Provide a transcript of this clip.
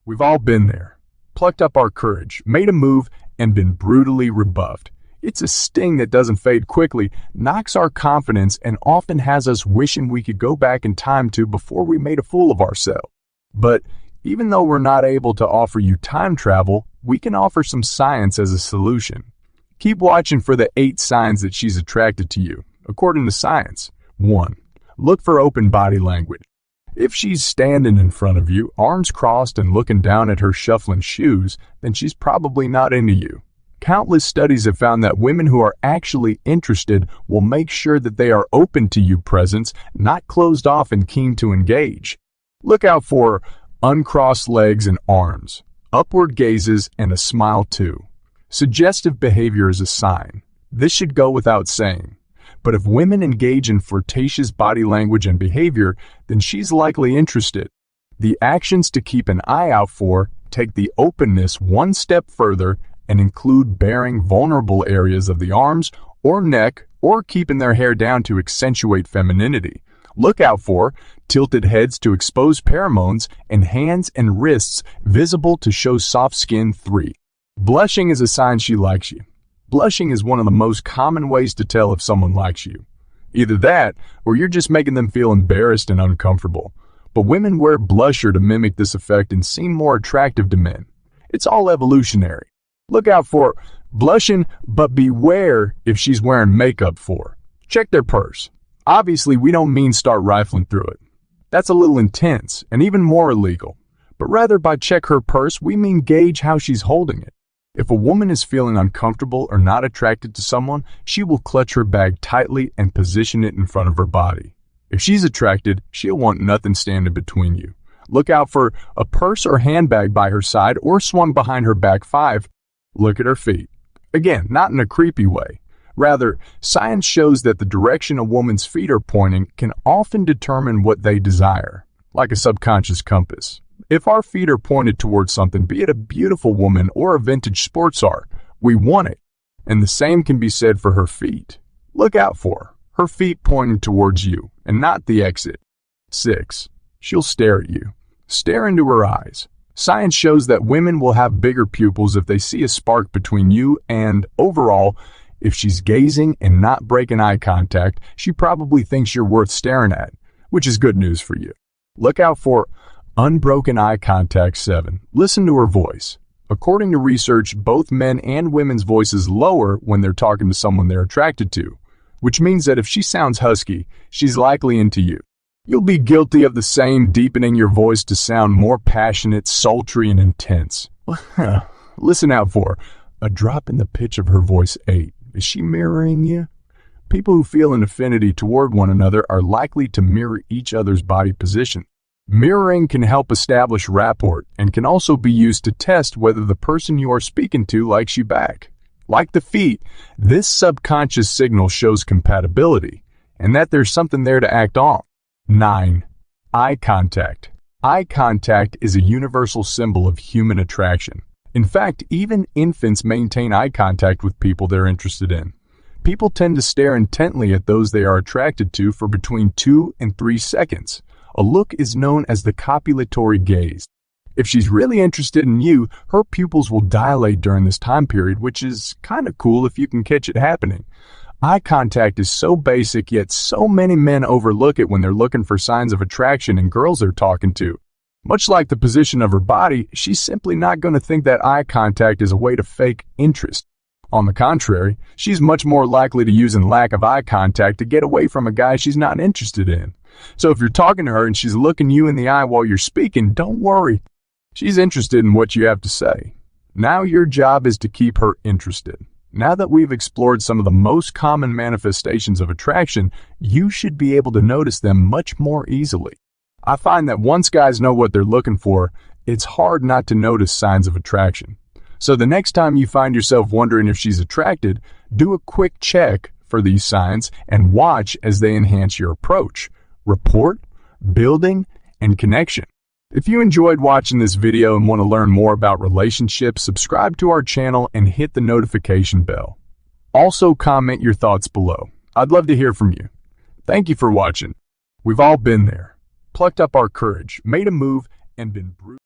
We've all been there. Plucked up our courage, made a move, and been brutally rebuffed. It's a sting that doesn't fade quickly, knocks our confidence, and often has us wishing we could go back in time to before we made a fool of ourselves. But even though we're not able to offer you time travel, we can offer some science as a solution. Keep watching for the 8 signs that she's attracted to you. According to science, 1. Look for open body language. If she's standing in front of you, arms crossed and looking down at her shuffling shoes, then she's probably not into you. Countless studies have found that women who are actually interested will make sure that they are open to your presence, not closed off and keen to engage. Look out for uncrossed legs and arms, upward gazes, and a smile too. Suggestive behavior is a sign. This should go without saying. But if women engage in flirtatious body language and behavior, then she's likely interested. The actions to keep an eye out for take the openness one step further and include baring vulnerable areas of the arms or neck or keeping their hair down to accentuate femininity. Look out for tilted heads to expose pheromones and hands and wrists visible to show soft skin. 3. Blushing is a sign she likes you. Blushing is one of the most common ways to tell if someone likes you. Either that, or you're just making them feel embarrassed and uncomfortable. But women wear blusher to mimic this effect and seem more attractive to men. It's all evolutionary. Look out for blushing, but beware if she's wearing makeup for. Check their purse. Obviously, we don't mean start rifling through it. That's a little intense and even more illegal. But rather by check her purse, we mean gauge how she's holding it. If a woman is feeling uncomfortable or not attracted to someone, she will clutch her bag tightly and position it in front of her body. If she's attracted, she'll want nothing standing between you. Look out for a purse or handbag by her side or swung behind her back. 5. Look at her feet. Again, not in a creepy way. Rather, science shows that the direction a woman's feet are pointing can often determine what they desire, like a subconscious compass. If our feet are pointed towards something, be it a beautiful woman or a vintage sports car, we want it. And the same can be said for her feet. Look out for her feet pointing towards you and not the exit. 6. She'll stare at you. Stare into her eyes. Science shows that women will have bigger pupils if they see a spark between you, and overall, if she's gazing and not breaking eye contact, she probably thinks you're worth staring at, which is good news for you. Look out for unbroken eye contact. 7. Listen to her voice. According to research, both men and women's voices lower when they're talking to someone they're attracted to, which means that if she sounds husky, she's likely into you. You'll be guilty of the same, deepening your voice to sound more passionate, sultry, and intense. Listen out for a drop in the pitch of her voice. 8. Is she mirroring you? People who feel an affinity toward one another are likely to mirror each other's body position. Mirroring can help establish rapport and can also be used to test whether the person you are speaking to likes you back. Like the feet, this subconscious signal shows compatibility and that there's something there to act on. 9. Eye contact. Eye contact is a universal symbol of human attraction. In fact, even infants maintain eye contact with people they're interested in. People tend to stare intently at those they are attracted to for between 2 and 3 seconds. A look is known as the copulatory gaze. If she's really interested in you, her pupils will dilate during this time period, which is kind of cool if you can catch it happening. Eye contact is so basic, yet so many men overlook it when they're looking for signs of attraction in girls they're talking to. Much like the position of her body, she's simply not going to think that eye contact is a way to fake interest. On the contrary, she's much more likely to use a lack of eye contact to get away from a guy she's not interested in. So if you're talking to her and she's looking you in the eye while you're speaking, don't worry. She's interested in what you have to say. Now your job is to keep her interested. Now that we've explored some of the most common manifestations of attraction, you should be able to notice them much more easily. I find that once guys know what they're looking for, it's hard not to notice signs of attraction. So the next time you find yourself wondering if she's attracted, do a quick check for these signs and watch as they enhance your approach, rapport, building, and connection. If you enjoyed watching this video and want to learn more about relationships, subscribe to our channel and hit the notification bell. Also, comment your thoughts below. I'd love to hear from you. Thank you for watching. We've all been there. Plucked up our courage, made a move, and been bruised.